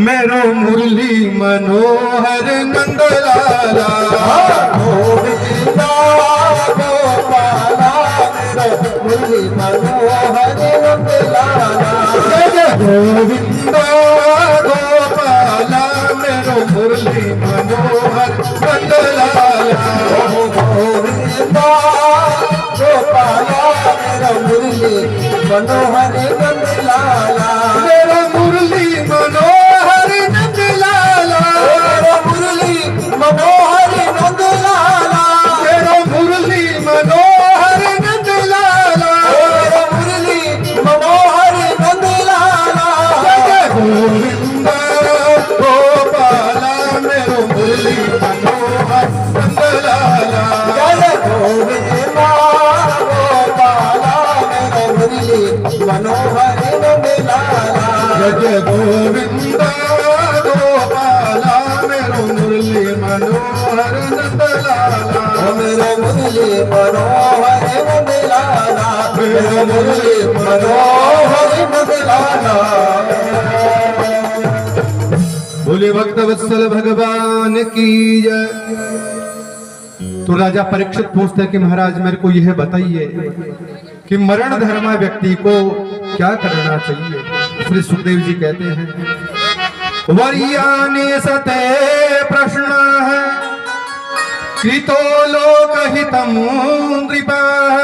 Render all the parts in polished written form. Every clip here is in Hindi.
मेरो मुरली मनोहर नंदलाला गोविंदा गोपाला मुरली मनोहर नंदलाला गोविंदा गोपाला मेरो मुरली मनोहर नंदलाला गोविंदा गोपाला मेरा मुरली मनोहर नंदलाला मेरो मुरली मनोहर नंदलाला मेरा मुरली मनोहर नंदलाला मेरो मुरली मनोहर नंदलाला मेरा मुरली मनोहर नंदलाला गोविंदा गोपाला मेरो मुरली मनोहर नंदलाला जय गोविंदा गोपाला मेरा मुरली मनोहर नंदलाला जय गोविंदा गोपाला मेरो मुरली मनोहर नंदलाला मेरा मुरली मनोहर नंदलाला मेरा मुरली मनोहर नंदलाला बोले भक्त वत्सल भगवान की जय। तो राजा परीक्षित पूछते कि महाराज मेरे को यह बताइए कि मरण धर्मा व्यक्ति को क्या करना चाहिए। श्री सुखदेव जी कहते हैं वर्याने सते प्रश्न है कृतो लोकहितम् नृपः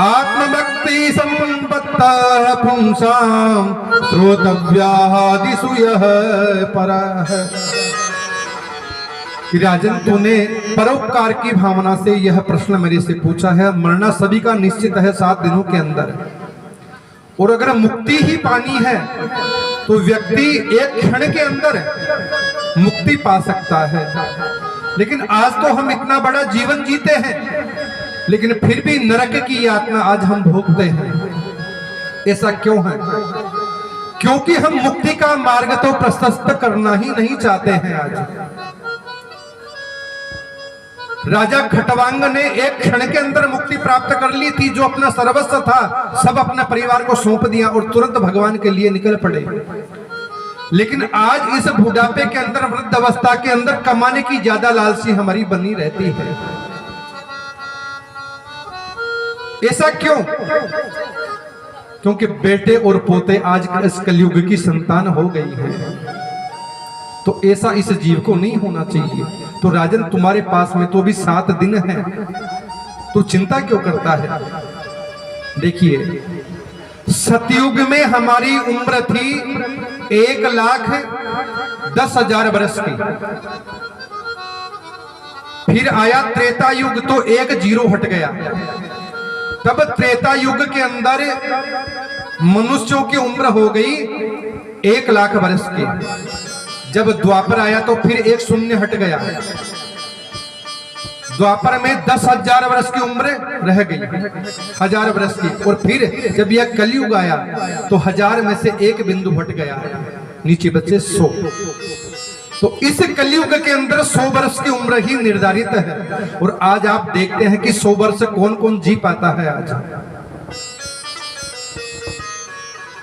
आत्मभक्ति संपत्ता पुंसां श्रोतव्यादिषु यः परः। कि राजन तूने परोपकार की भावना से यह प्रश्न मेरे से पूछा है। मरना सभी का निश्चित है 7 दिनों के अंदर, और अगर मुक्ति ही पानी है तो व्यक्ति एक क्षण के अंदर मुक्ति पा सकता है। लेकिन आज तो हम इतना बड़ा जीवन जीते हैं, लेकिन फिर भी नरक की यातना आज हम भोगते हैं। ऐसा क्यों है? क्योंकि हम मुक्ति का मार्ग तो प्रशस्त करना ही नहीं चाहते हैं। आज राजा खटवांग ने एक क्षण के अंदर मुक्ति प्राप्त कर ली थी। जो अपना सर्वस्व था सब अपना परिवार को सौंप दिया और तुरंत भगवान के लिए निकल पड़े। लेकिन आज इस बुढ़ापे के अंदर, वृद्ध अवस्था के अंदर कमाने की ज्यादा लालसी हमारी बनी रहती है। ऐसा क्यों? क्योंकि बेटे और पोते आज इस कलयुग की संतान हो गई है। तो ऐसा इस जीव को नहीं होना चाहिए। तो राजन तुम्हारे पास में तो भी 7 दिन है, तो चिंता क्यों करता है? देखिए सतयुग में हमारी उम्र थी 1,10,000 वर्ष की। फिर आया त्रेता युग तो 1 जीरो हट गया। तब त्रेता युग के अंदर मनुष्यों की उम्र हो गई 1,00,000 वर्ष की। जब द्वापर आया तो फिर 1 शून्य हट गया। द्वापर में 10,000 वर्ष की उम्र रह गई, 1000 वर्ष की। और फिर जब यह कलयुग आया तो 1000 में से 1 बिंदु हट गया, नीचे बचे 100। तो इस कलयुग के अंदर 100 वर्ष की उम्र ही निर्धारित है। और आज आप देखते हैं कि 100 वर्ष कौन कौन जी पाता है।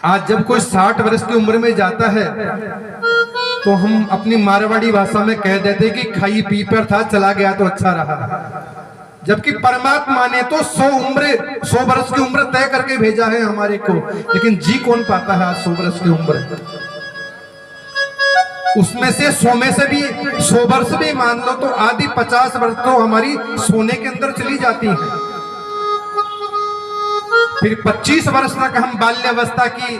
आज जब कोई 60 वर्ष की उम्र में जाता है तो हम अपनी मारवाड़ी भाषा में कह देते कि खाई पी पर था, चला गया तो अच्छा रहा। जबकि परमात्मा ने तो 100 वर्ष की उम्र तय करके भेजा है हमारे को। लेकिन जी कौन पाता है आज 100 वर्ष की उम्र? उसमें से 100 में से भी 100 वर्ष भी मान लो तो आधी 50 वर्ष तो हमारी सोने के अंदर चली जाती है। फिर 25 वर्ष तक हम बाल्यावस्था की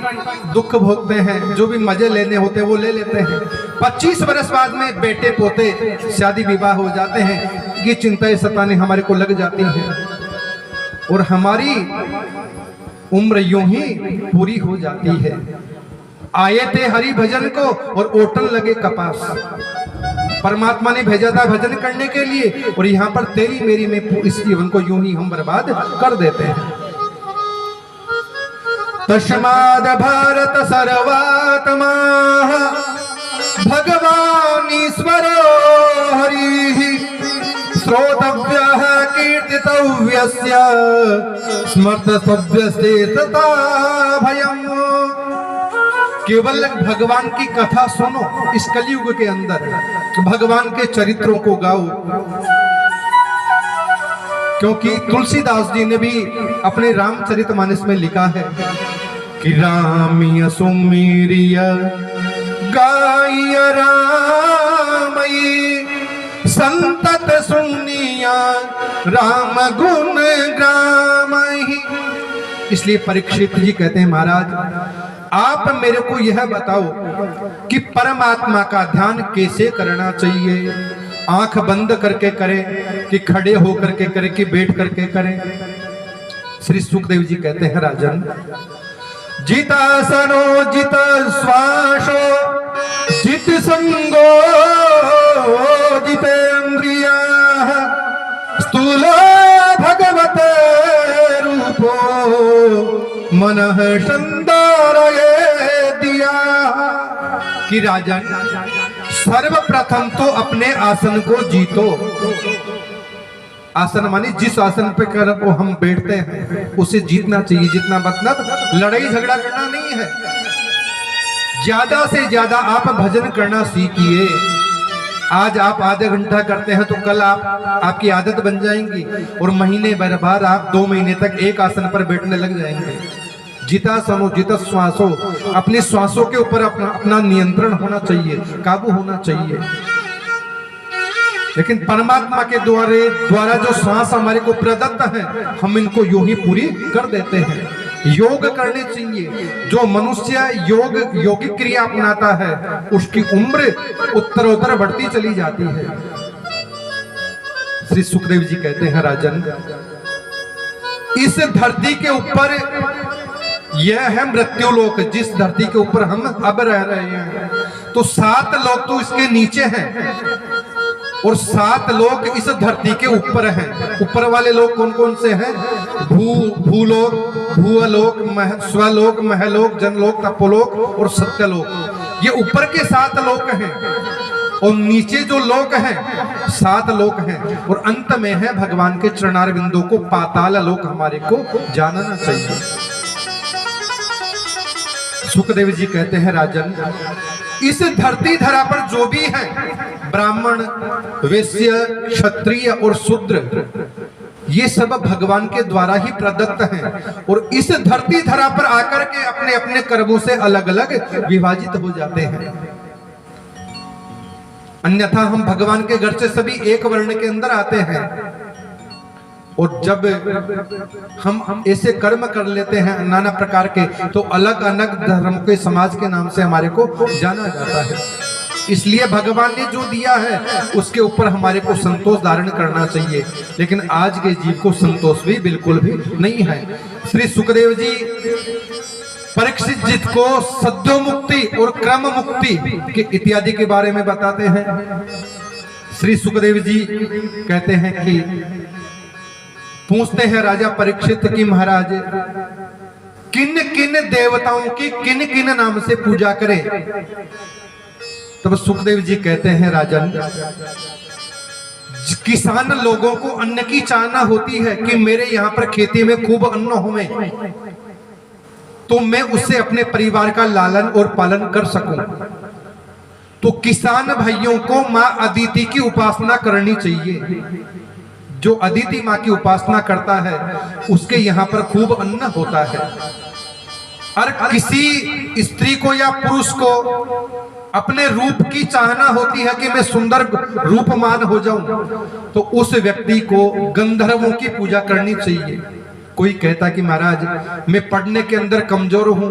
दुख भोगते हैं, जो भी मजे लेने होते हैं वो ले लेते हैं। 25 वर्ष बाद में बेटे पोते शादी विवाह हो जाते हैं। ये चिंताएं सताने हमारे को लग जाती हैं और हमारी उम्र यूं ही पूरी हो जाती है। आए थे हरि भजन को और ओटन लगे कपास। परमात्मा ने भेजा था भजन करने के लिए और यहाँ पर तेरी मेरी में इस जीवन को यूं ही हम बर्बाद कर देते हैं। तस्माद् भारत सर्वात्मा भगवान ईश्वरो हरिः श्रोतव्यः कीर्तितव्यस्य स्मर्तव्यस्ते तथा भयम्। केवल भगवान की कथा सुनो, इस कलयुग के अंदर भगवान के चरित्रों को गाओ। क्योंकि तुलसीदास जी ने भी अपने रामचरितमानस में लिखा है कि रामिय सुमिरिय गाय रामई संतत सुनिया राम गुण ग्रामहि। इसलिए परीक्षित जी कहते हैं, महाराज आप मेरे को यह बताओ कि परमात्मा का ध्यान कैसे करना चाहिए। आंख बंद करके करें कि खड़े होकर के करें कि बैठ करके करें। श्री सुखदेव जी कहते हैं, राजन जितासनो जित श्वासो जित संगो जितेन्द्रिया स्थूलो भगवते रूपो मनः संदारये दिया। कि राजन सर्वप्रथम तो अपने आसन को जीतो। आसन मानी जिस आसन पे कर वो हम बैठते हैं उसे जीतना चाहिए। जितना मतलब लड़ाई झगड़ा करना नहीं है। ज्यादा से ज्यादा आप भजन करना सीखिए। आज आप आधा घंटा करते हैं तो कल आपकी आदत बन जाएंगी और महीने भर बाद आप 2 महीने तक एक आसन पर बैठने लग जाएंगे। जिता सनो जित श्वासो, अपने श्वासों के ऊपर अपना नियंत्रण होना चाहिए, काबू होना चाहिए। लेकिन परमात्मा के द्वारा जो श्वास हमारे को प्रदत्त है हम इनको यूं ही पूरी कर देते हैं। योग करने चाहिए। जो मनुष्य योगिक क्रिया अपनाता है उसकी उम्र उत्तरोत्तर बढ़ती चली जाती है। श्री सुखदेव जी कहते हैं, राजन इस धरती के ऊपर यह है मृत्यु लोक। जिस धरती के ऊपर हम अब रह रहे हैं तो 7 लोक तो इसके नीचे हैं और 7 लोक इस धरती के ऊपर हैं। ऊपर वाले लोग कौन कौन से हैं? भूलोक, भूअलोक, स्वलोक, महलोक, जनलोक, तपोलोक और सत्यलोक। ये ऊपर के 7 लोक हैं और नीचे जो लोक हैं 7 लोक हैं और अंत में है भगवान के चरणार बिंदु को पाताल लोक हमारे को जानना चाहिए। सुखदेव जी कहते हैं, राजन इस धरती धरा पर जो भी है ब्राह्मण, वैश्य, क्षत्रिय और शूद्र ये सब भगवान के द्वारा ही प्रदत्त हैं और इस धरती धरा पर आकर के अपने अपने कर्मों से अलग अलग विभाजित हो जाते हैं। अन्यथा हम भगवान के घर से सभी एक वर्ण के अंदर आते हैं और जब हम ऐसे कर्म कर लेते हैं नाना प्रकार के तो अलग अलग धर्म के समाज के नाम से हमारे को जाना जाता है। इसलिए भगवान ने जो दिया है उसके ऊपर हमारे को संतोष धारण करना चाहिए। लेकिन आज के जीव को संतोष भी बिल्कुल भी नहीं है। श्री सुखदेव जी परीक्षित जी को सद्यो मुक्ति और क्रम मुक्ति के इत्यादि के बारे में बताते हैं। श्री सुखदेव जी कहते हैं कि पूछते हैं राजा परीक्षित की, महाराज किन किन देवताओं की किन किन नाम से पूजा करें? तब सुखदेव जी कहते हैं, राजन किसान लोगों को अन्न की चाहना होती है कि मेरे यहाँ पर खेती में खूब अन्न होवे तो मैं उससे अपने परिवार का लालन और पालन कर सकूं। तो किसान भाइयों को मां अदिति की उपासना करनी चाहिए। जो अदिति मां की उपासना करता है उसके यहाँ पर खूब अन्न होता है। और किसी स्त्री को या पुरुष को अपने रूप की चाहना होती है कि मैं सुंदर रूपमान हो जाऊं तो उस व्यक्ति को गंधर्वों की पूजा करनी चाहिए। कोई कहता कि महाराज मैं पढ़ने के अंदर कमजोर हूं,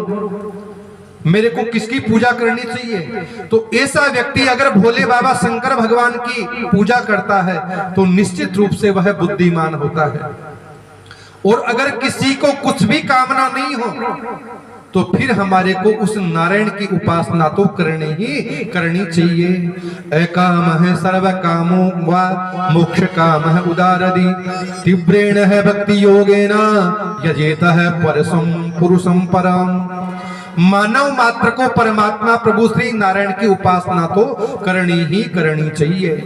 मेरे को किसकी पूजा करनी चाहिए? तो ऐसा व्यक्ति अगर भोले बाबा शंकर भगवान की पूजा करता है तो निश्चित रूप से वह बुद्धिमान होता है। और अगर किसी को कुछ भी कामना नहीं हो तो फिर हमारे को उस नारायण की उपासना तो करनी चाहिए। अकाम है सर्व कामो वा मोक्ष काम है उदारदि तीव्रेण है भक्ति योगेना यजेता है परसम पुरुषम परम। मानव मात्र को परमात्मा प्रभु श्री नारायण की उपासना तो करनी चाहिए।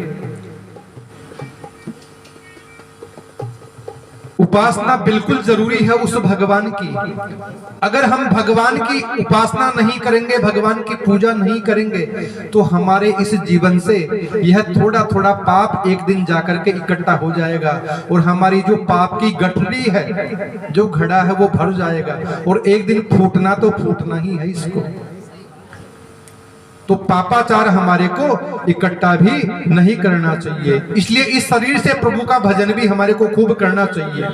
उपासना बिल्कुल जरूरी है उस भगवान की। अगर हम भगवान की उपासना नहीं करेंगे, भगवान की पूजा नहीं करेंगे, तो हमारे इस जीवन से यह थोड़ा थोड़ा पाप एक दिन जाकर के इकट्ठा हो जाएगा और हमारी जो पाप की गठरी है, जो घड़ा है, वो भर जाएगा और एक दिन फूटना तो फूटना ही है इसको। तो पापाचार हमारे को इकट्ठा भी नहीं करना चाहिए। इसलिए इस शरीर से प्रभु का भजन भी हमारे को खूब करना चाहिए।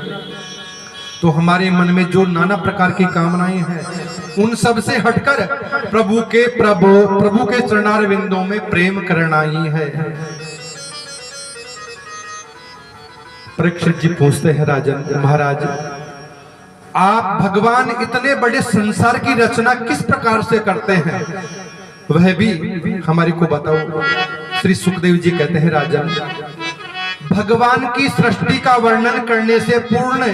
तो हमारे मन में जो नाना प्रकार की कामनाएं हैं, उन सब से हटकर प्रभु के चरणार विंदों में प्रेम करना ही है। परीक्षित जी पूछते हैं राजन महाराज, आप भगवान इतने बड़े संसार की रचना किस प्रकार से करते हैं, वह भी हमारे को बताओ। श्री सुखदेव जी कहते हैं, राजन, भगवान की सृष्टि का वर्णन करने से पूर्ण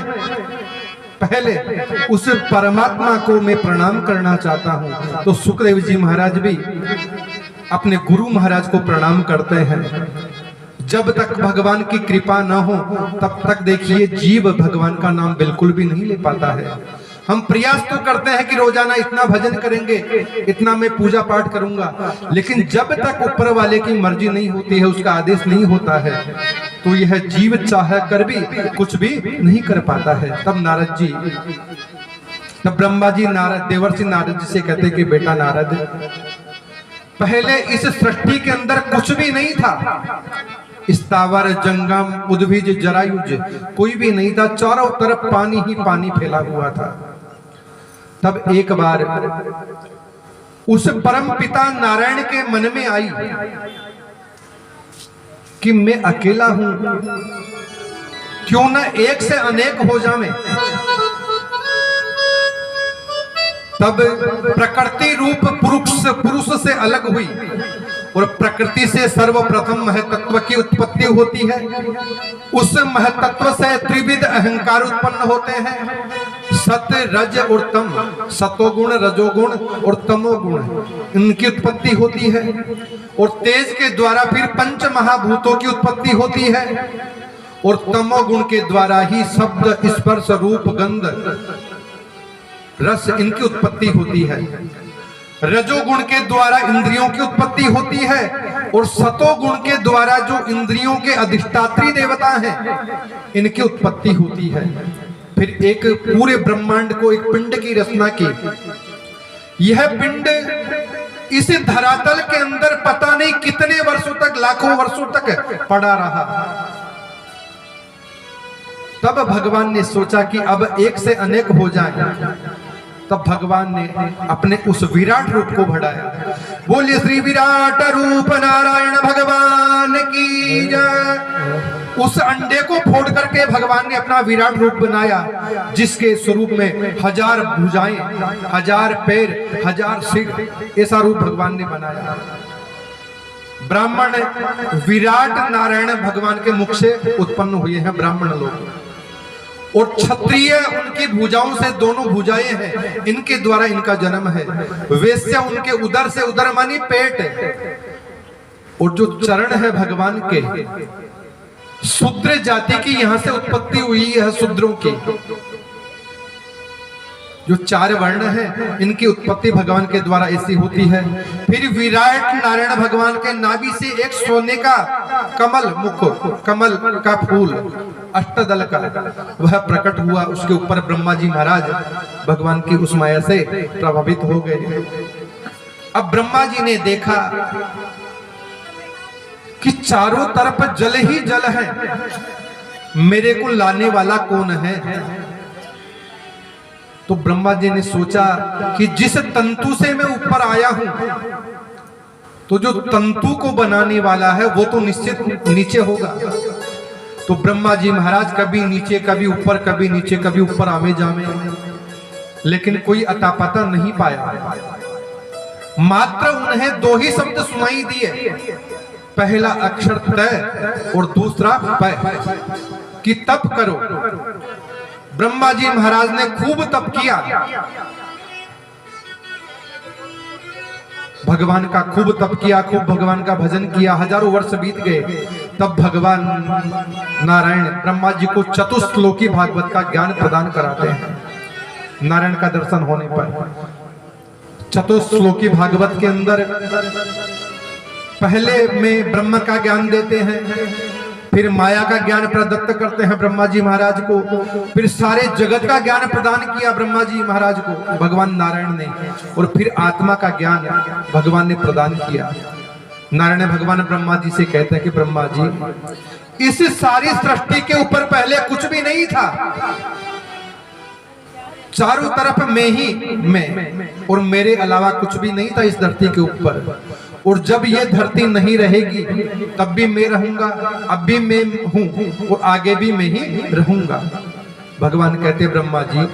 पहले उस परमात्मा को मैं प्रणाम करना चाहता हूं। तो सुखदेव जी महाराज भी अपने गुरु महाराज को प्रणाम करते हैं। जब तक भगवान की कृपा न हो तब तक देखिए जीव भगवान का नाम बिल्कुल भी नहीं ले पाता है। हम प्रयास तो करते हैं कि रोजाना इतना भजन करेंगे, इतना मैं पूजा पाठ करूंगा, लेकिन जब तक ऊपर वाले की मर्जी नहीं होती है, उसका आदेश नहीं होता है, तो यह जीव चाह कर भी कुछ भी नहीं कर पाता है। तब नारद जी, तब ब्रह्मा जी देवर्षि नारद जी से कहते कि बेटा नारद, पहले इस सृष्टि के अंदर कुछ भी नहीं था। स्थावर जंगम उद्भिज जरायुज कोई भी नहीं था, चारों तरफ पानी ही पानी फैला हुआ था। तब एक बार उस परम पिता नारायण के मन में आई कि मैं अकेला हूं, क्यों न एक से अनेक हो जावे। तब प्रकृति रूप पुरुष से अलग हुई और प्रकृति से सर्वप्रथम महतत्व की उत्पत्ति होती है। उस महतत्व से त्रिविध अहंकार उत्पन्न होते हैं, सत्य रज और तम, सतोगुण रजोगुण और तमोगुण, इनकी उत्पत्ति होती है। और तेज के द्वारा फिर पंच महाभूतों की उत्पत्ति होती है और तमोगुण के द्वारा ही शब्द स्पर्श रूप गंध रस इनकी उत्पत्ति होती है। रजोगुण के द्वारा इंद्रियों की उत्पत्ति होती है और सतोगुण के द्वारा जो इंद्रियों के अधिष्ठात्री देवता हैं, इनकी उत्पत्ति होती है। फिर एक पूरे ब्रह्मांड को एक पिंड की रचना की। यह पिंड इस धरातल के अंदर पता नहीं कितने वर्षों तक, लाखों वर्षों तक पड़ा रहा। तब भगवान ने सोचा कि अब एक से अनेक हो जाए। तब भगवान ने अपने उस विराट रूप को बढ़ाया। बोलिए श्री विराट रूप नारायण भगवान की जय। उस अंडे को फोड़ करके भगवान ने अपना विराट रूप बनाया, जिसके स्वरूप में 1000 भुजाएं, 1000 पैर, 1000 सिर, ऐसा रूप भगवान ने बनाया। ब्राह्मण विराट नारायण भगवान के मुख से उत्पन्न हुए हैं, ब्राह्मण लोग। और क्षत्रिय उनकी भुजाओं से, दोनों भुजाएं हैं, इनके द्वारा इनका जन्म है। वैश्य उनके उदर से, उदर मानी पेट। और जो चरण है भगवान के, शूद्र जाति की यहां से उत्पत्ति हुई है। शूद्रों की जो 4 वर्ण है, इनकी उत्पत्ति भगवान के द्वारा ऐसी होती है। फिर विराट नारायण भगवान के नाभि से एक सोने का कमल मुख, कमल का फूल अष्टदल का, वह प्रकट हुआ। उसके ऊपर ब्रह्मा जी महाराज भगवान की उस माया से प्रभावित हो गए। अब ब्रह्मा जी ने देखा कि चारों तरफ जल ही जल है, मेरे को लाने वाला कौन है। तो ब्रह्मा जी ने सोचा कि जिस तंतु से मैं ऊपर आया हूं, तो जो तंतु को बनाने वाला है वो तो निश्चित नीचे होगा। तो ब्रह्मा जी महाराज कभी नीचे, कभी ऊपर, कभी नीचे, कभी ऊपर आवे जावे, लेकिन कोई अता पता नहीं पाया। मात्र उन्हें 2 ही शब्द सुनाई दिए, पहला अक्षर तय और दूसरा पय, कि तप करो। ब्रह्मा जी महाराज ने खूब तप किया, भगवान का खूब तप किया, खूब भगवान का भजन किया। 1000 वर्ष बीत गए। तब भगवान नारायण ब्रह्मा जी को चतुश्लोकी भागवत का ज्ञान प्रदान कराते हैं। नारायण का दर्शन होने पर चतुश्लोकी भागवत के अंदर पहले में ब्रह्म का ज्ञान देते हैं, फिर माया का ज्ञान प्रदत्त करते हैं ब्रह्मा जी महाराज को, फिर सारे जगत का ज्ञान प्रदान किया ब्रह्मा जी महाराज को भगवान नारायण ने, और फिर आत्मा का ज्ञान भगवान ने प्रदान किया। नारायण भगवान ब्रह्मा जी से कहते हैं कि ब्रह्मा जी, इस सारी सृष्टि के ऊपर पहले कुछ भी नहीं था, चारों तरफ मैं ही मैं, और मेरे अलावा कुछ भी नहीं था इस धरती के ऊपर, और जब ये धरती नहीं रहेगी तब भी मैं रहूंगा, अब भी मैं हूं और आगे भी मैं ही रहूंगा। भगवान कहते ब्रह्मा जी,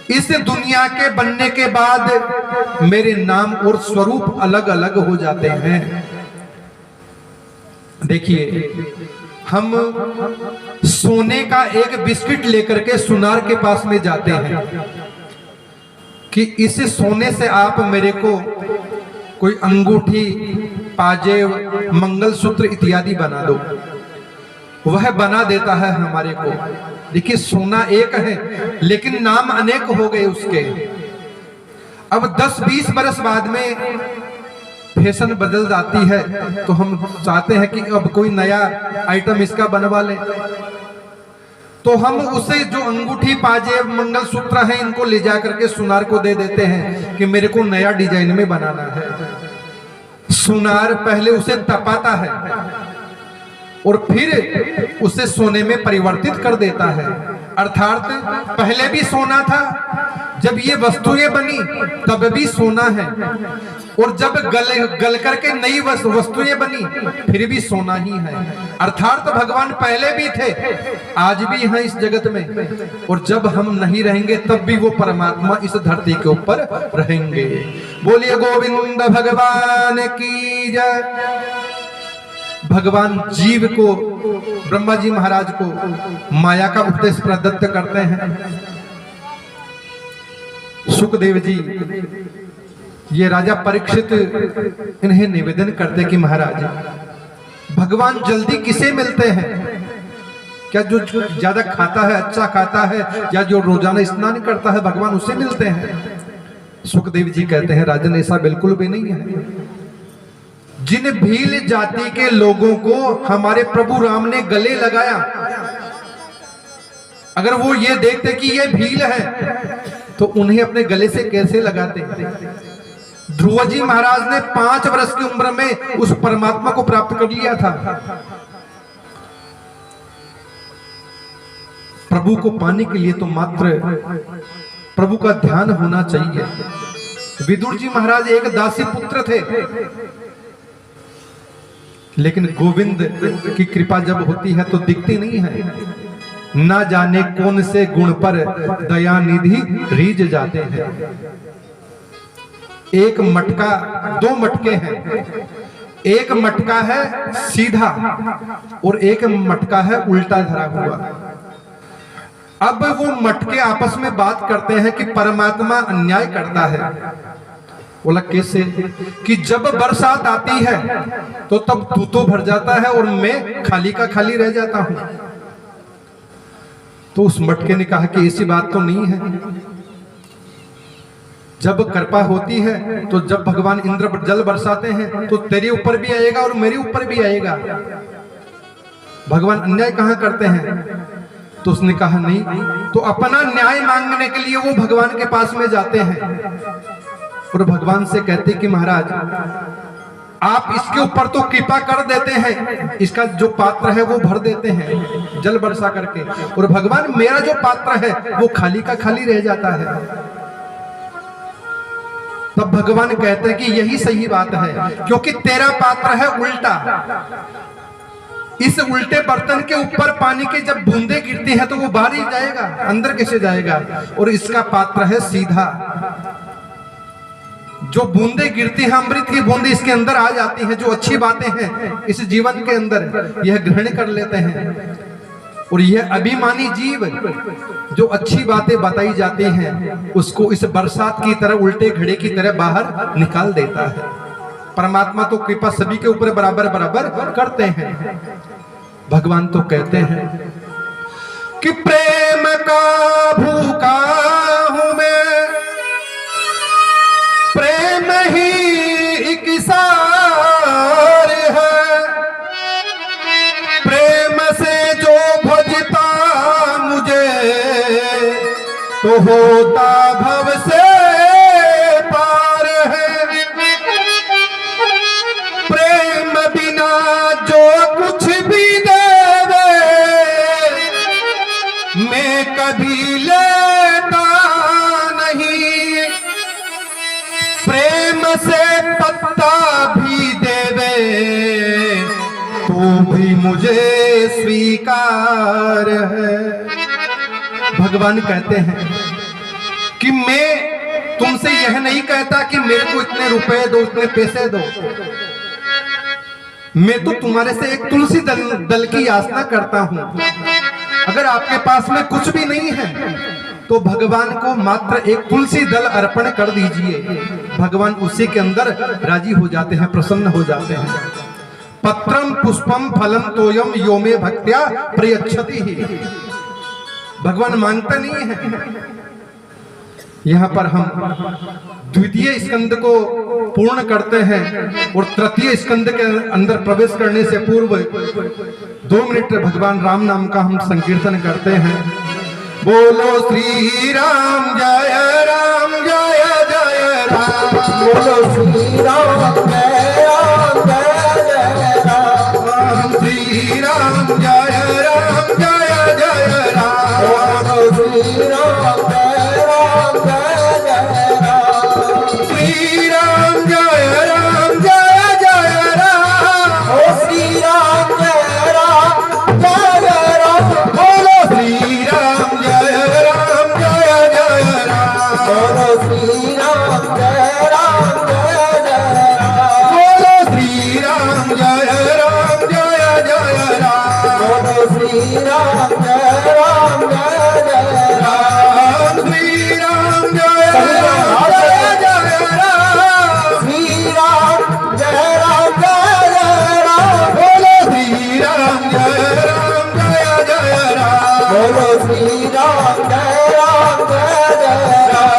इस दुनिया के बनने के बाद मेरे नाम और स्वरूप अलग अलग हो जाते हैं। देखिए, हम सोने का एक बिस्किट लेकर के सुनार के पास में जाते हैं कि इस सोने से आप मेरे को कोई अंगूठी, पाजेब, मंगलसूत्र इत्यादि बना दो, वह बना देता है हमारे को। देखिए, सोना एक है लेकिन नाम अनेक हो गए उसके। अब 10-20 बरस बाद में फैशन बदल जाती है तो हम चाहते हैं कि अब कोई नया आइटम इसका बनवा ले, तो हम उसे जो अंगूठी, पाजेब, मंगलसूत्र हैं इनको ले जा करके सुनार को दे देते हैं कि मेरे को नया डिजाइन में बनाना है। सुनार पहले उसे तपाता है और फिर उसे सोने में परिवर्तित कर देता है। अर्थात पहले भी सोना था, जब ये वस्तुएं बनी तब भी सोना है, और जब गल करके नई वस्तुएं बनी फिर भी सोना ही है। अर्थात भगवान पहले भी थे, आज भी हैं इस जगत में, और जब हम नहीं रहेंगे तब भी वो परमात्मा इस धरती के ऊपर रहेंगे। बोलिए गोविंद भगवान की जय। भगवान जीव को, ब्रह्मा जी महाराज को माया का उपदेश प्रदत्त करते हैं। सुखदेव जी, ये राजा परीक्षित इन्हें निवेदन करते कि महाराज, भगवान जल्दी किसे मिलते हैं? क्या जो ज्यादा खाता है, अच्छा खाता है, या जो रोजाना स्नान करता है भगवान उसे मिलते हैं? सुखदेव जी कहते हैं राजन, ऐसा बिल्कुल भी नहीं है। जिन भील जाति के लोगों को हमारे प्रभु राम ने गले लगाया, अगर वो ये देखते कि ये भील है तो उन्हें अपने गले से कैसे लगाते? ध्रुव जी महाराज ने 5 वर्ष की उम्र में उस परमात्मा को प्राप्त कर लिया था। प्रभु को पाने के लिए तो मात्र प्रभु का ध्यान होना चाहिए। विदुर जी महाराज एक दासी पुत्र थे, लेकिन गोविंद की कृपा जब होती है तो दिखती नहीं है। ना जाने कौन से गुण पर दया निधि रीझ जाते हैं। एक मटका, 2 मटके हैं, एक मटका है सीधा और एक मटका है उल्टा धरा हुआ। अब वो मटके आपस में बात करते हैं कि परमात्मा अन्याय करता है। बोला कैसे? कि जब बरसात आती है तो तब तू तो भर जाता है और मैं खाली का खाली रह जाता हूं। तो उस मटके ने कहा कि ऐसी बात तो नहीं है। जब कृपा होती है तो जब भगवान इंद्र जल बरसाते हैं तो तेरे ऊपर भी आएगा और मेरे ऊपर भी आएगा। भगवान अन्याय कहां करते हैं? तो उसने कहा नहीं। तो अपना न्याय मांगने के लिए वो भगवान के पास में जाते हैं और भगवान से कहते कि महाराज, आप इसके ऊपर तो कृपा कर देते हैं, इसका जो पात्र है वो भर देते हैं जल बरसा करके, और भगवान मेरा जो पात्र है वो खाली का खाली रह जाता है। तब भगवान कहते हैं कि यही सही बात है, क्योंकि तेरा पात्र है उल्टा। इस उल्टे बर्तन के ऊपर पानी की जब बूंदे गिरती है तो वो बाहर ही जाएगा, अंदर कैसे जाएगा? और इसका पात्र है सीधा। जो बूंदे गिरती है, अमृत की बूंदे इसके अंदर आ जाती हैं, जो अच्छी बातें हैं इस जीवन के अंदर यह ग्रहण कर लेते हैं। और यह अभिमानी जीव जो अच्छी बातें बताई जाती हैं उसको इस बरसात की तरह, उल्टे घड़े की तरह बाहर निकाल देता है। परमात्मा तो कृपा सभी के ऊपर बराबर बराबर करते हैं। भगवान तो कहते हैं कि प्रेम का भूखा हूं मैं, प्रेम ही एक सार है, प्रेम से जो भजता मुझे तो होता भव से पार है। प्रेम बिना जो कुछ भी देवे मैं कभी लेता नहीं, प्रेम से पत्ता भी देवे तो भी मुझे स्वीकार है। भगवान कहते हैं कि मैं तुमसे यह नहीं कहता कि मेरे को इतने रुपए दो, इतने पैसे दो, मैं तो तुम्हारे से एक तुलसी दल की याचना करता हूं। अगर आपके पास में कुछ भी नहीं है तो भगवान को मात्र एक तुलसी दल अर्पण कर दीजिए, भगवान उसी के अंदर राजी हो जाते हैं, प्रसन्न हो जाते हैं। पत्रम पुष्पम फलम तोयम यो मे भक्त्या प्रयच्छति ही, भगवान मांगते नहीं है। यहाँ पर हम द्वितीय स्कंद को पूर्ण करते हैं और तृतीय स्कंद के अंदर प्रवेश करने से पूर्व 2 मिनट भगवान राम नाम का हम संकीर्तन करते हैं। बोलो श्री राम जय राम जय जय राम, बोलो श्री राम जय राम जय जय राम, श्री राम जय राम जय जय राम, बोलो श्री राम जय राम जय जय राम, श्री राम जय राम जय जय राम, ओ श्री राम जय राम जय राम, बोलो श्री राम जय राम जय जय राम, बोलो श्री राम जय राम जय जय राम, बोलो श्री राम जय राम जय जय राम, बोलो श्री राम जय राम जय जय राम, श्री राम जय राम जय जय राम, श्री राम जय राम जय जय राम, बोलो श्री राम जय राम जय जय राम, बोलो श्री राम जय राम जय जय राम,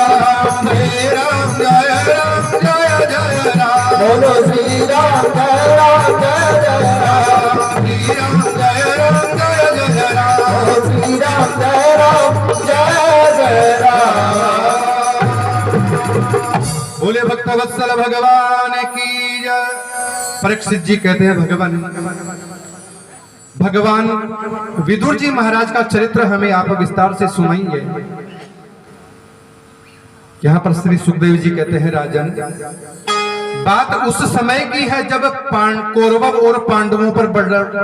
श्री राम जय राम जय जय राम, बोलो श्री राम जय राम जय जय राम, श्री राम जय राम जय जय राम, बोलो श्री राम जय राम जय जय राम। बोले भक्तवत्सल भगवान की जय। परीक्षित जी कहते हैं भगवान विदुर जी महाराज का चरित्र हमें आप विस्तार से सुनाएंगे। यहाँ पर श्री सुखदेव जी कहते हैं राजन, बात उस समय की है जब कौरवों और पांडवों पर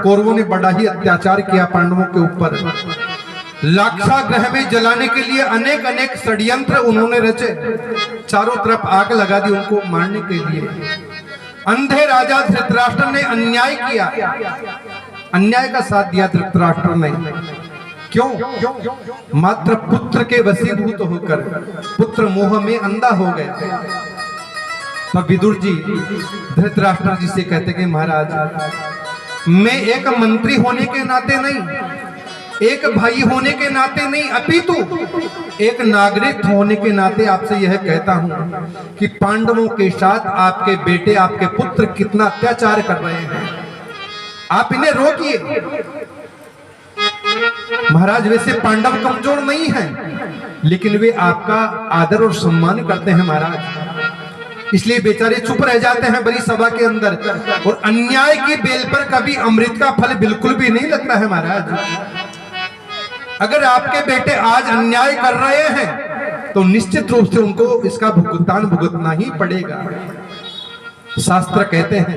कौरवों ने बड़ा ही अत्याचार किया पांडवों के ऊपर। लाक्षागृह में जलाने के लिए अनेक अनेक षड्यंत्र उन्होंने रचे, चारों तरफ आग लगा दी उनको मारने के लिए। अंधे राजा धृतराष्ट्र ने अन्याय किया, अन्याय का साथ दिया धृतराष्ट्र ने। क्यों? मात्र पुत्र के वशीभूत होकर पुत्र मोह में अंधा हो गया। तो विदुर जी धृतराष्ट्र जी से कहते कि महाराज, मैं एक मंत्री होने के नाते नहीं, एक भाई होने के नाते नहीं, अपितु एक नागरिक होने के नाते आपसे यह कहता हूं कि पांडवों के साथ आपके बेटे, आपके पुत्र कितना अत्याचार कर रहे हैं, आप इन्हें रोकिए। महाराज, वैसे पांडव कमजोर नहीं हैं, लेकिन वे आपका आदर और सम्मान करते हैं महाराज, इसलिए बेचारे चुप रह जाते हैं बड़ी सभा के अंदर। और अन्याय की बेल पर कभी अमृत का फल बिल्कुल भी नहीं लगता है महाराज। अगर आपके बेटे आज अन्याय कर रहे हैं तो निश्चित रूप से उनको इसका भुगतान भुगतना ही पड़ेगा। शास्त्र कहते हैं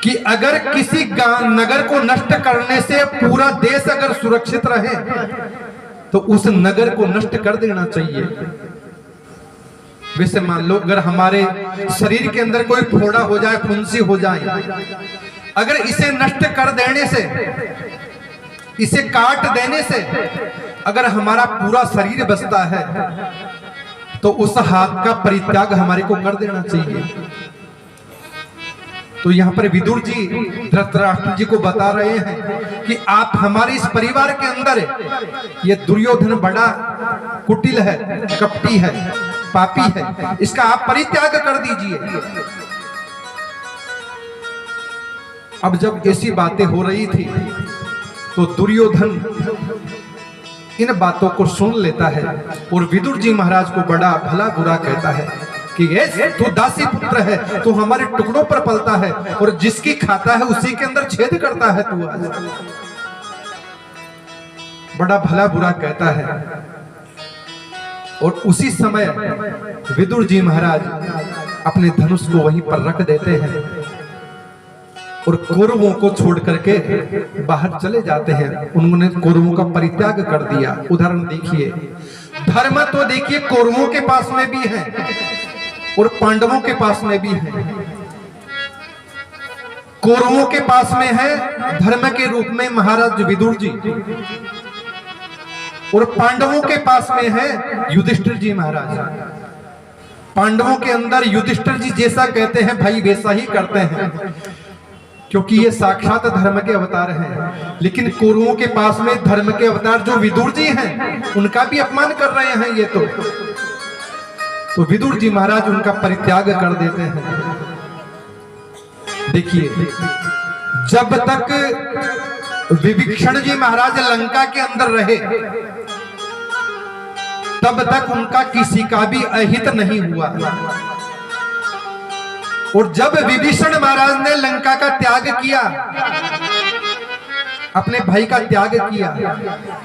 कि अगर किसी नगर को नष्ट करने से पूरा देश अगर सुरक्षित रहे तो उस नगर को नष्ट कर देना चाहिए। वैसे मान लो अगर हमारे शरीर के अंदर कोई फोड़ा हो जाए, फुंसी हो जाए, अगर इसे नष्ट कर देने से, इसे काट देने से अगर हमारा पूरा शरीर बचता है तो उस हाथ का परित्याग हमारे को कर देना चाहिए। तो यहाँ पर विदुर जी धृतराष्ट्र जी को बता रहे हैं कि आप हमारे इस परिवार के अंदर ये दुर्योधन बड़ा कुटिल है, कपटी है, पापी है, इसका आप परित्याग कर दीजिए। अब जब ऐसी बातें हो रही थी तो दुर्योधन इन बातों को सुन लेता है और विदुर जी महाराज को बड़ा भला बुरा कहता है कि ये तू दासी पुत्र है, तू हमारे टुकड़ों पर पलता है और जिसकी खाता है उसी के अंदर छेद करता है तू आज। बड़ा भला बुरा कहता है। और उसी समय विदुर जी महाराज अपने धनुष को वहीं पर रख देते हैं और कौरवों को छोड़ करके बाहर चले जाते हैं। उन्होंने कौरवों का परित्याग कर दिया। उदाहरण देखिए, धर्म तो देखिए कौरवों के पास में भी है और पांडवों के पास में भी है। कौरवों के पास में है धर्म के रूप में महाराज विदुर जी और पांडवों के पास में है युधिष्ठिर जी महाराज। पांडवों के अंदर युधिष्ठिर जी जैसा कहते हैं भाई वैसा ही करते हैं, क्योंकि ये साक्षात धर्म के अवतार हैं। लेकिन कौरवों के पास में धर्म के अवतार जो विदुर जी हैं उनका भी अपमान कर रहे हैं ये तो विदुर जी महाराज उनका परित्याग कर देते हैं। देखिए, जब तक विभीषण जी महाराज लंका के अंदर रहे तब तक उनका किसी का भी अहित नहीं हुआ। और जब विभीषण महाराज ने लंका का त्याग किया, अपने भाई का त्याग किया,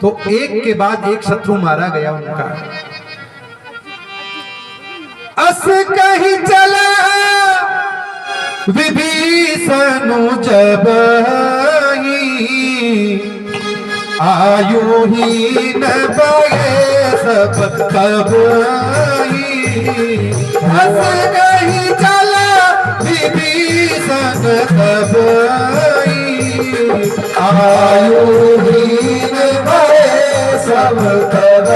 तो एक के बाद एक शत्रु मारा गया उनका। अस कहीं चला विभीषण जब आयु ही न बगे सब कब। अस कहीं चला विभीषण तब आयु ही न बगे सब कब।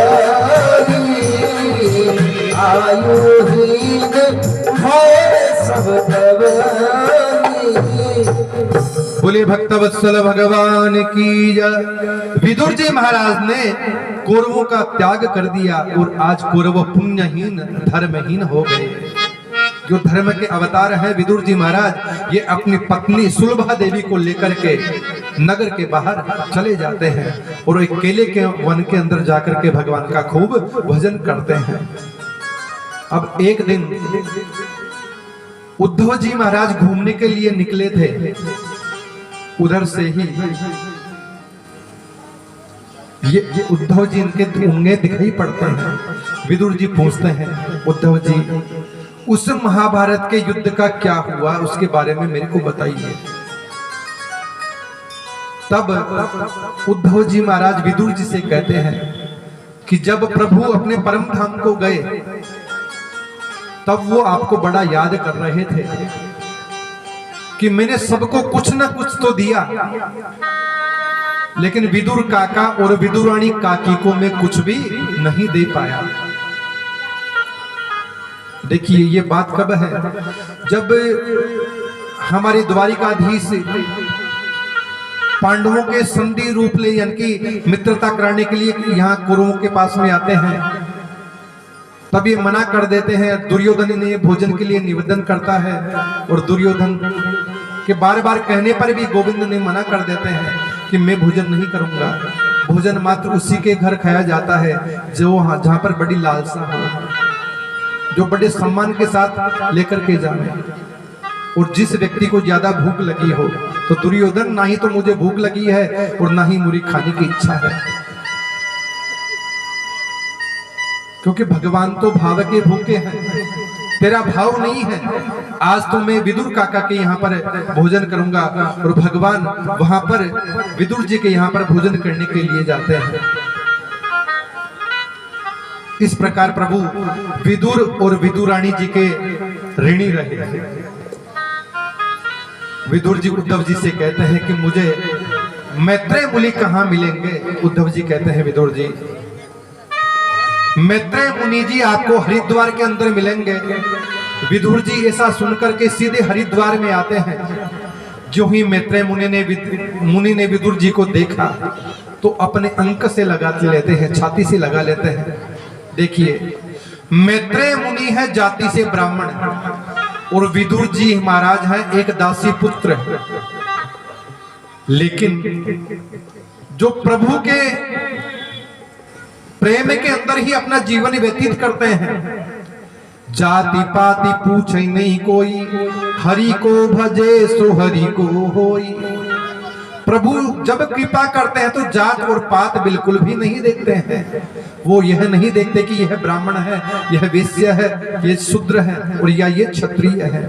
आयुहीन है सब तब। बोले भक्तवत्सल भगवान की जय। विदुर जी महाराज ने कौरवों का त्याग कर दिया और आज कौरव पुण्यहीन धर्महीन हो गए। जो धर्म के अवतार हैं विदुर जी महाराज, ये अपनी पत्नी सुलभा देवी को लेकर के नगर के बाहर चले जाते हैं और एक केले के वन के अंदर जाकर के भगवान का खूब भजन करते हैं। अब एक दिन उद्धव जी महाराज घूमने के लिए निकले थे। उधर से ही ये उद्धव जी इनके ढूंढे दिखाई पड़ते हैं। विदुर जी पूछते हैं, उद्धव जी उस महाभारत के युद्ध का क्या हुआ, उसके बारे में मेरे को बताइए। तब उद्धव जी महाराज विदुर जी से कहते हैं कि जब प्रभु अपने परम धाम को गए तब वो आपको बड़ा याद कर रहे थे कि मैंने सबको कुछ ना कुछ तो दिया, लेकिन विदुर काका और विदुरानी काकी को मैं कुछ भी नहीं दे पाया। देखिए, ये बात कब है, जब हमारे द्वारिकाधीश पांडवों के संधि रूप ले यानी कि मित्रता कराने के लिए यहाँ कौरवों के पास में आते हैं, तब ये मना कर देते हैं। दुर्योधन ने भोजन के लिए निवेदन करता है और दुर्योधन के बार बार कहने पर भी गोविंद ने मना कर देते हैं कि मैं भोजन नहीं करूंगा। भोजन मात्र उसी के घर खाया जाता है जो जहां पर बड़ी लालसा हो, जो बड़े सम्मान के साथ लेकर के जाए। और जिस व्यक्ति को ज्यादा भूख लगी हो, तो दुर्योधन ना ही तो मुझे भूख लगी है और ना ही मुझे खाने की इच्छा है, क्योंकि भगवान तो भाव के भूखे हैं, तेरा भाव नहीं है। आज तो मैं विदुर काका के यहाँ पर भोजन करूंगा और भगवान वहां पर विदुर जी के यहाँ पर भोजन करने के लिए जाते हैं। इस प्रकार प्रभु विदुर और विदुरानी जी के ऋणी रहे। विदुर जी उद्धव जी से कहते हैं कि मुझे मैत्रेय मुनि कहाँ मिलेंगे। उद्धव जी कहते हैं विदुर जी, मैत्रेय मुनि जी आपको हरिद्वार के अंदर मिलेंगे। विदुर जी ऐसा सुनकर के सीधे हरिद्वार में आते हैं। जो ही मैत्रेय मुनि ने विदुर जी को देखा तो अपने अंक से लगा लेते हैं, छाती से लगा लेते हैं। देखिए, मैत्रेय मुनि है जाति से ब्राह्मण और विदुर जी महाराज है एक दासी पुत्र, लेकिन जो प्रभु के प्रेम के अंदर ही अपना जीवन व्यतीत करते हैं। जाति पाति पूछे नहीं कोई, हरि को भजे सो हरि को होई। प्रभु जब कृपा करते हैं तो जात और पात बिल्कुल भी नहीं देखते हैं। वो यह नहीं देखते कि यह ब्राह्मण है, यह वैश्य है, यह शूद्र है और या ये क्षत्रिय है।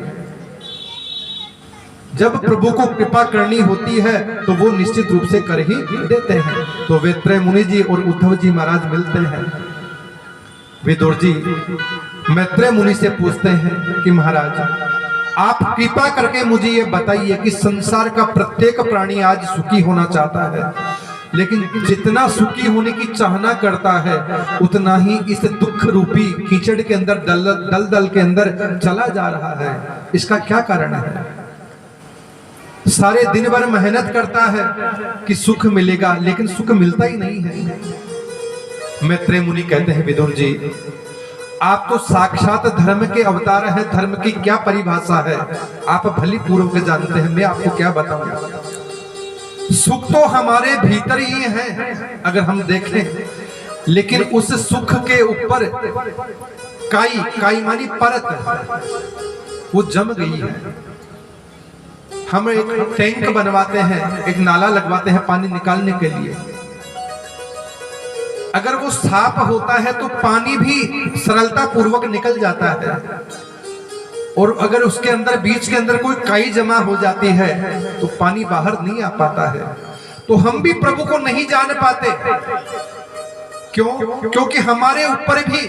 जब प्रभु को कृपा करनी होती है तो वो निश्चित रूप से कर ही देते हैं। तो मैत्रेय मुनि जी और उद्धव जी महाराज मिलते हैं। विदुर जी मैत्रेय मुनि से पूछते हैं कि महाराज, आप कृपा करके मुझे ये बताइए कि संसार का प्रत्येक प्राणी आज सुखी होना चाहता है, लेकिन जितना सुखी होने की चाहना करता है उतना ही इस दुख रूपी कीचड़ के अंदर दलदल के अंदर चला जा रहा है। इसका क्या कारण है? सारे दिन भर मेहनत करता है कि सुख मिलेगा, लेकिन सुख मिलता ही नहीं है। मैत्रेय मुनि कहते हैं, विदुर जी आप तो साक्षात धर्म के अवतार हैं, धर्म की क्या परिभाषा है आप भली पूर्वक जानते हैं, मैं आपको क्या बताऊं। सुख तो हमारे भीतर ही है अगर हम देखें, लेकिन उस सुख के ऊपर काई मानी परत वो जम गई है। हम एक टैंक बनवाते हैं, एक नाला लगवाते हैं पानी निकालने के लिए। अगर वो साफ होता है तो पानी भी सरलता पूर्वक निकल जाता है, और अगर उसके अंदर बीच के अंदर कोई काई जमा हो जाती है तो पानी बाहर नहीं आ पाता है। तो हम भी प्रभु को नहीं जान पाते। क्यों? क्योंकि हमारे ऊपर भी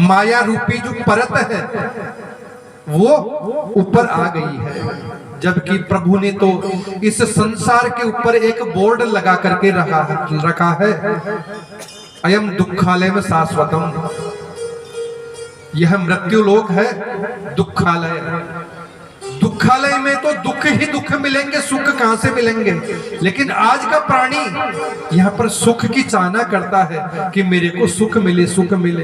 माया रूपी जो परत है वो ऊपर आ गई है। जबकि प्रभु ने तो इस संसार के ऊपर एक बोर्ड लगा करके रखा है, अयम दुखालय में शाश्वतम। यह मृत्यु लोक है, दुखालय। दुखालय में तो दुख ही दुख मिलेंगे, सुख कहां से मिलेंगे। लेकिन आज का प्राणी यहाँ पर सुख की चाहना करता है कि मेरे को सुख मिले, सुख मिले।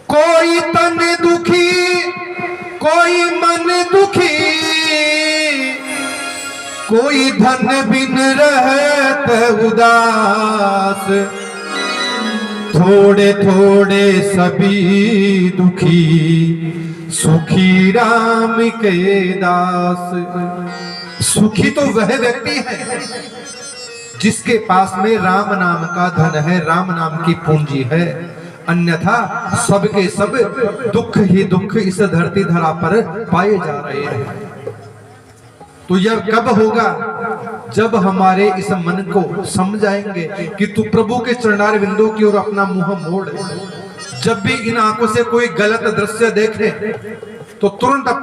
कोई तन दुखी, कोई मन दुखी, कोई धन बिन रहत उदास। थोड़े थोड़े सभी दुखी, सुखी राम के दास। सुखी तो वह व्यक्ति है जिसके पास में राम नाम का धन है, राम नाम की पूंजी है। अन्यथा सबके सब दुख ही दुख इस धरती धरा पर पाए जा रहे हैं। तो यह कब होगा? जब हमारे इस मन को समझाएंगे कि तू प्रभु के चरणार बिंदु की ओर अपना मुंह मोड़। जब भी इन आंखों से कोई गलत दृश्य देखे तो तुरंत अपने